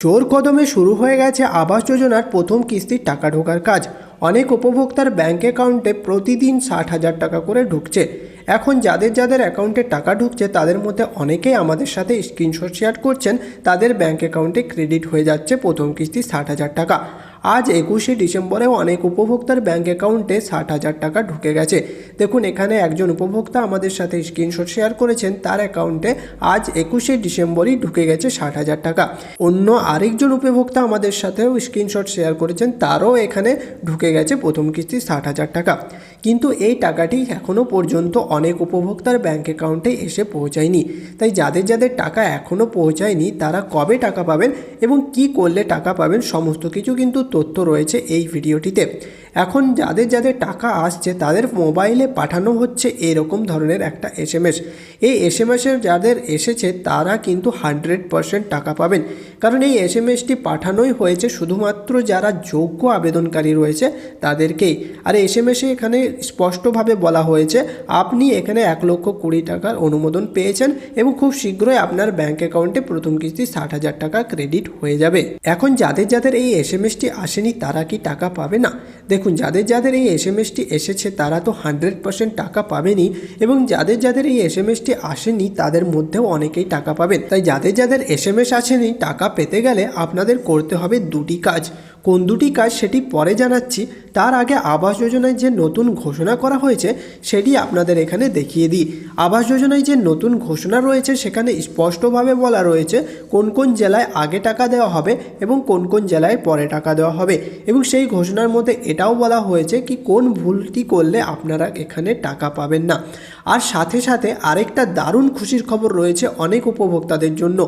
জোর কদমে শুরু হয়ে গেছে আবাস যোজনার প্রথম কিস্তির টাকা ঢোকার কাজ। অনেক উপভোক্তার ব্যাঙ্ক অ্যাকাউন্টে প্রতিদিন 60,000 টাকা করে ঢুকছে। এখন যাদের যাদের অ্যাকাউন্টে টাকা ঢুকছে তাদের মধ্যে অনেকেই আমাদের সাথে স্ক্রিনশট শেয়ার করছেন তাদের ব্যাঙ্ক অ্যাকাউন্টে ক্রেডিট হয়ে যাচ্ছে প্রথম কিস্তি 60,000 টাকা। আজ 21শে ডিসেম্বরেও অনেক উপভোক্তার ব্যাঙ্ক অ্যাকাউন্টে 60,000 টাকা ঢুকে গেছে। দেখুন, এখানে একজন উপভোক্তা আমাদের সাথে স্ক্রিনশট শেয়ার করেছেন, তার অ্যাকাউন্টে আজ 21শে ডিসেম্বরই ঢুকে গেছে 60,000 টাকা। অন্য আরেকজন উপভোক্তা আমাদের সাথেও স্ক্রিনশট শেয়ার করেছেন, তারও এখানে ঢুকে গেছে প্রথম কিস্তি 60,000 টাকা। কিন্তু এই টাকাটি এখনও পর্যন্ত অনেক উপভোক্তার ব্যাঙ্ক অ্যাকাউন্টে এসে পৌঁছায়নি। তাই যাদের যাদের টাকা এখনও পৌঁছায়নি তারা কবে টাকা পাবেন এবং কি করলে টাকা পাবেন সমস্ত কিছু কিন্তু তথ্য রয়েছে এই ভিডিওটিতে। এখন যাদের যাদের টাকা আসছে তাদের মোবাইলে পাঠানো হচ্ছে এরকম ধরনের একটা SMS। এই SMS-এ যাদের এসেছে তারা কিন্তু 100% টাকা পাবেন, কারণ এই SMS-টি পাঠানোই হয়েছে শুধুমাত্র যারা যোগ্য আবেদনকারী রয়েছে তাদেরকেই। আর SMS-এ এখানে স্পষ্টভাবে বলা হয়েছে আপনি এখানে 1,20,000 টাকার অনুমোদন পেয়েছেন এবং খুব শীঘ্রই আপনার ব্যাঙ্ক অ্যাকাউন্টে প্রথম কিস্তি 60,000 টাকা ক্রেডিট হয়ে যাবে। এখন যাদের যাদের এই SMS-টি আসেনি তারা কি টাকা পাবে না? দেখুন, যাদের যাদের এই SMS-টি এসেছে তারা তো 100% টাকা পাবেনই, এবং যাদের যাদের এই SMS-টি আসেনি তাদের মধ্যেও অনেকেই টাকা পাবেন। তাই যাদের যাদের SMS আসেনি টাকা পেতে গেলে আপনাদের করতে হবে দুটি কাজ। কোন দুটি কাজ সেটি পরে জানাচ্ছি, তার আগে আবাস যোজনায় যে নতুন ঘোষণা করা হয়েছে সেটি আপনাদের এখানে দেখিয়ে দিই। আবাস যোজনায় যে নতুন ঘোষণা রয়েছে সেখানে স্পষ্টভাবে বলা রয়েছে কোন কোন জেলায় আগে টাকা দেওয়া হবে এবং কোন কোন জেলায় পরে টাকা দেওয়া হবে, এবং সেই ঘোষণার মধ্যে এটাও বলা হয়েছে কি কোন ভুলটি করলে আপনারা এখানে টাকা পাবেন না। আর সাথে সাথে আরেকটা দারুণ খুশির খবর রয়েছে অনেক উপভোক্তাদের জন্য।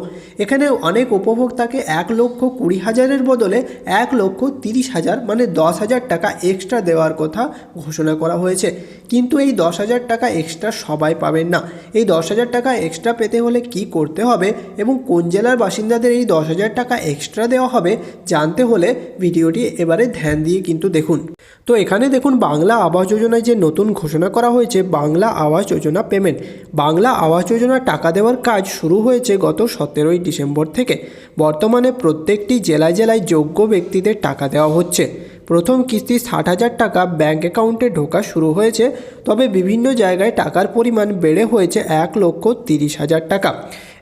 এখানে অনেক উপভোক্তাকে 1,20,000-এর বদলে 1,30,000 মানে 10,000 টাকা এক্সট্রা দেওয়ার কথা ঘোষণা করা হয়েছে। কিন্তু এই 10,000 টাকা এক্সট্রা সবাই পাবেন না। এই 10,000 টাকা এক্সট্রা পেতে হলে কি করতে হবে এবং কোন জেলার বাসিন্দাদের এই 10,000 টাকা এক্সট্রা দেওয়া হবে জানতে হলে ভিডিওটি এবারে ধ্যান দিয়ে কিন্তু দেখুন। তো এখানে দেখুন, বাংলা আবাস যোজনায় যে নতুন ঘোষণা করা হয়েছে বাংলা আবাস যোজনা পেমেন্ট। বাংলা আবাস যোজনার টাকা দেওয়ার কাজ শুরু হয়েছে গত 17ই ডিসেম্বর থেকে। বর্তমানে প্রত্যেকটি জেলায় জেলায় যোগ্য ব্যক্তিদের টাকা দেওয়া হচ্ছে। প্রথম কিস্তি 60,000 টাকা ব্যাঙ্ক অ্যাকাউন্টে ঢোকা শুরু হয়েছে, তবে বিভিন্ন জায়গায় টাকার পরিমাণ বেড়ে হয়েছে 1,30,000 টাকা।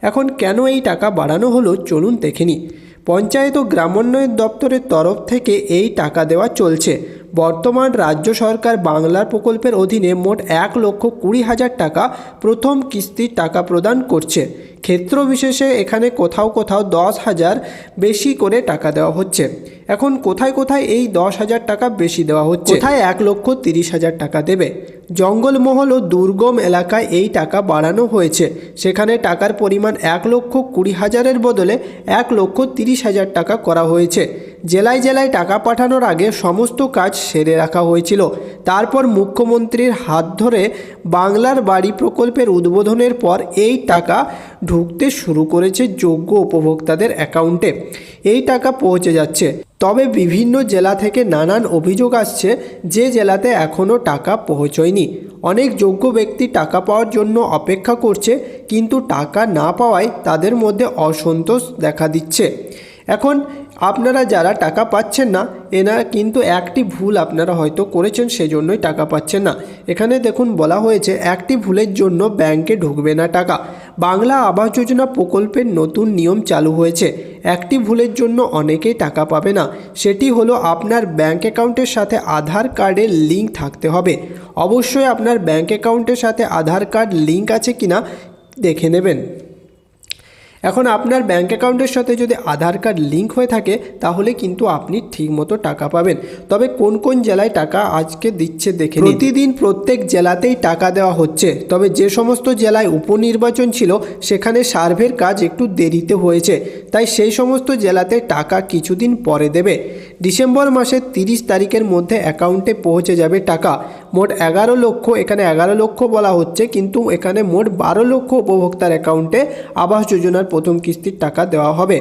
এখন কেন এই টাকা বাড়ানো হলো চলুন দেখে নিই। পঞ্চায়েত ও গ্রামোন্নয়ন দপ্তরের তরফ থেকে এই টাকা দেওয়া চলছে। বর্তমান রাজ্য সরকার বাংলার প্রকল্পের অধীনে মোট 1,20,000 টাকা প্রথম কিস্তির টাকা প্রদান করছে। ক্ষেত্র বিশেষে এখানে কোথাও কোথাও 10,000 বেশি করে টাকা দেওয়া হচ্ছে। এখন কোথায় কোথায় এই 10,000 টাকা বেশি দেওয়া হচ্ছে, কোথায় 1,30,000 টাকা দেবে? জঙ্গলমহল ও দুর্গম এলাকায় এই টাকা বাড়ানো হয়েছে। সেখানে টাকার পরিমাণ 1,20,000-এর বদলে 1,30,000 টাকা করা হয়েছে। জেলায় জেলায় টাকা পাঠানোর আগে সমস্ত কাজ সেরে রাখা হয়েছিল। তারপর মুখ্যমন্ত্রীর হাত ধরে বাংলার বাড়ি প্রকল্পের উদ্বোধনের পর এই টাকা ঢুকতে শুরু করেছে যোগ্য উপভোক্তাদের অ্যাকাউন্টে। এই টাকা পৌঁছে যাচ্ছে। তবে বিভিন্ন জেলা থেকে নানান অভিযোগ আসছে যে জেলাতে এখনও টাকা পৌঁছয়নি। অনেক যোগ্য ব্যক্তি টাকা পাওয়ার জন্য অপেক্ষা করছে, কিন্তু টাকা না পাওয়ায় তাদের মধ্যে অসন্তোষ দেখা দিচ্ছে। এখন আপনারা যারা টাকা পাচ্ছেন না এনারা কিন্তু একটি ভুল আপনারা হয়তো করেছেন, সেজন্যই টাকা পাচ্ছেন না। এখানে দেখুন বলা হয়েছে একটি ভুলের জন্য ব্যাংকে ঢুকবে না টাকা। বাংলা আবাস যোজনা প্রকল্পের নতুন নিয়ম চালু হয়েছে। একটি ভুলের জন্য অনেকেই টাকা পাবে না। সেটি হলো আপনার ব্যাঙ্ক অ্যাকাউন্টের সাথে আধার কার্ডের লিঙ্ক থাকতে হবে। অবশ্যই আপনার ব্যাঙ্ক অ্যাকাউন্টের সাথে আধার কার্ড লিঙ্ক আছে কিনা দেখে নেবেন। এখন আপনার ব্যাঙ্ক অ্যাকাউন্টের সাথে যদি আধার কার্ড লিঙ্ক হয়ে থাকে তাহলে কিন্তু আপনি ঠিকমতো টাকা পাবেন। তবে কোন কোন জেলায় টাকা আজকে দিচ্ছে দেখে নিন। প্রতিদিন প্রত্যেক জেলাতেই টাকা দেওয়া হচ্ছে, তবে যে সমস্ত জেলায় উপনির্বাচন ছিল সেখানে সার্ভের কাজ একটু দেরিতে হয়েছে, তাই সেই সমস্ত জেলাতে টাকা কিছুদিন পরে দেবে। ডিসেম্বর মাসের 30 তারিখের মধ্যে অ্যাকাউন্টে পৌঁছে যাবে টাকা। মোট 11 লক্ষ, এখানে 11 লক্ষ বলা হচ্ছে কিন্তু এখানে মোট 12 লক্ষ উপভোক্তার অ্যাকাউন্টে আবাস যোজনার প্রথম কিস্তির টাকা দেওয়া হবে।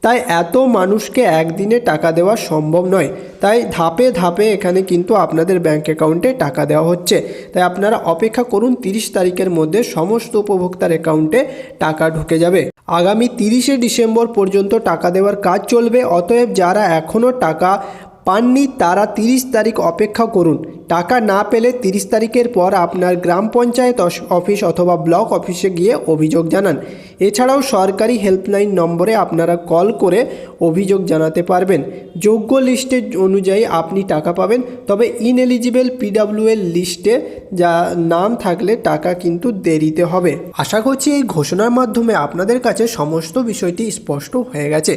তাই এত মানুষকে একদিনে টাকা দেওয়া সম্ভব নয়, তাই ধাপে ধাপে এখানে কিন্তু আপনাদের ব্যাঙ্ক অ্যাকাউন্টে টাকা দেওয়া হচ্ছে। তাই আপনারা অপেক্ষা করুন, 30 তারিখের মধ্যে সমস্ত উপভোক্তার অ্যাকাউন্টে টাকা ঢুকে যাবে। আগামী 30শে ডিসেম্বর পর্যন্ত টাকা দেওয়ার কাজ চলবে। অতএব যারা এখনও টাকা পাননি তারা 30 তারিখ অপেক্ষা করুন। টাকা না পেলে 30 তারিখের পর আপনার গ্রাম পঞ্চায়েত অফিস অথবা ব্লক অফিসে গিয়ে অভিযোগ জানান। এছাড়াও সরকারি হেল্পলাইন নম্বরে আপনারা কল করে অভিযোগ জানাতে পারবেন। যোগ্য লিস্টে অনুযায়ী আপনি টাকা পাবেন, তবে ইনএলিজিবল পিডব্লিউএল লিস্টে যা নাম থাকলে টাকা কিন্তু দেরিতে হবে। আশা করছি এই ঘোষণার মাধ্যমে আপনাদের কাছে সমস্ত বিষয়টি স্পষ্ট হয়ে গেছে।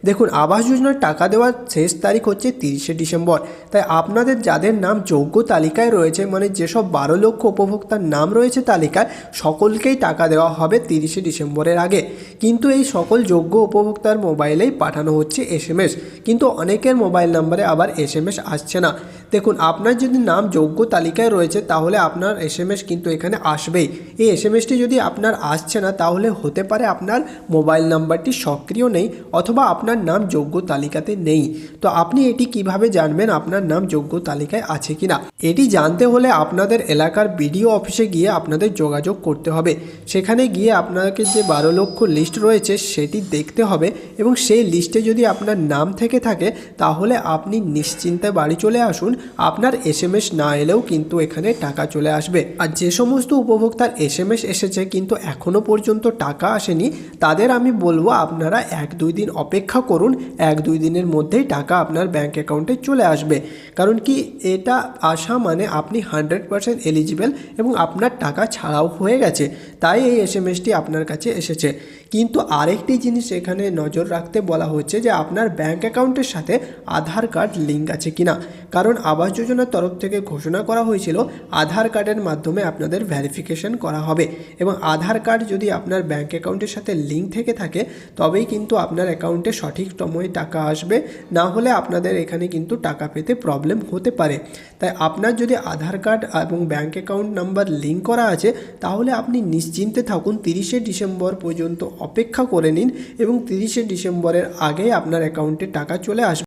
দেখুন, আবাস যোজনার টাকা দেওয়ার শেষ তারিখ হচ্ছে 30শে ডিসেম্বর। তাই আপনাদের যাদের নাম যোগ্য তালিকায় রয়েছে, মানে যেসব 12 লক্ষ উপভোক্তার নাম রয়েছে তালিকায়, সকলকেই টাকা দেওয়া হবে 30শে ডিসেম্বরের আগে। কিন্তু এই সকল যোগ্য উপভোক্তার মোবাইলেই পাঠানো হচ্ছে SMS, কিন্তু অনেকের মোবাইল নাম্বারে আবার SMS আসছে না। দেখুন, আপনার যদি নাম যোগ্য তালিকায় রয়েছে তাহলে আপনার SMS কিন্তু এখানে আসবেই। এই SMSটি যদি আপনার আসছে না তাহলে হতে পারে আপনার মোবাইল নাম্বারটি সক্রিয় নেই অথবা আপনার নাম যোগ্য তালিকাতে নেই। তো আপনি এটি কিভাবে জানবেন আপনার নাম যোগ্য তালিকায় আছে কিনা? এটি জানতে হলে আপনাদের এলাকার বিডিও অফিসে গিয়ে আপনাদের যোগাযোগ করতে হবে। সেখানে গিয়ে আপনাকে যে 12 লক্ষ লিস্ট রয়েছে সেটি দেখতে হবে, এবং সেই লিস্টে যদি আপনার নাম থেকে থাকে তাহলে আপনি নিশ্চিন্তে বাড়ি চলে আসুন। আপনার SMS না এলেও কিন্তু এখানে টাকা চলে আসবে। আর যে সমস্ত উপভোক্তার SMS এসেছে কিন্তু এখনও পর্যন্ত টাকা আসেনি, তাদের আমি বলবো আপনারা 1-2 দিন অপেক্ষা করুন। 1-2 দিনের মধ্যেই টাকা আপনার ব্যাঙ্ক অ্যাকাউন্টে চলে আসবে। কারণ কি, এটা আসা মানে আপনি 100% এলিজিবল এবং আপনার টাকা ছাড়াও হয়ে গেছে, তাই এই SMSটি আপনার কাছে এসেছে। কিন্তু আরেকটি জিনিস এখানে নজর রাখতে বলা হচ্ছে যে আপনার ব্যাঙ্ক অ্যাকাউন্টের সাথে আধার কার্ড লিঙ্ক আছে কিনা। কারণ আবাস যোজনার তরফ থেকে ঘোষণা করা হয়েছিল আধার কার্ডের মাধ্যমে আপনাদের ভেরিফিকেশন করা হবে, এবং আধার কার্ড যদি আপনার ব্যাঙ্ক অ্যাকাউন্টের সাথে লিঙ্ক থেকে থাকে তবেই কিন্তু আপনার অ্যাকাউন্টে সঠিক সময়ে টাকা আসবে, না হলে আপনাদের এখানে কিন্তু টাকা পেতে প্রবলেম হতে পারে। তাই আপনার যদি আধার কার্ড এবং ব্যাঙ্ক অ্যাকাউন্ট নাম্বার লিঙ্ক করা আছে তাহলে আপনি নিশ্চিন্তে থাকুন। 30শে ডিসেম্বর পর্যন্ত অপেক্ষা করে নিন এবং 30শে ডিসেম্বরের আগে আপনার অ্যাকাউন্টে টাকা চলে আসবে।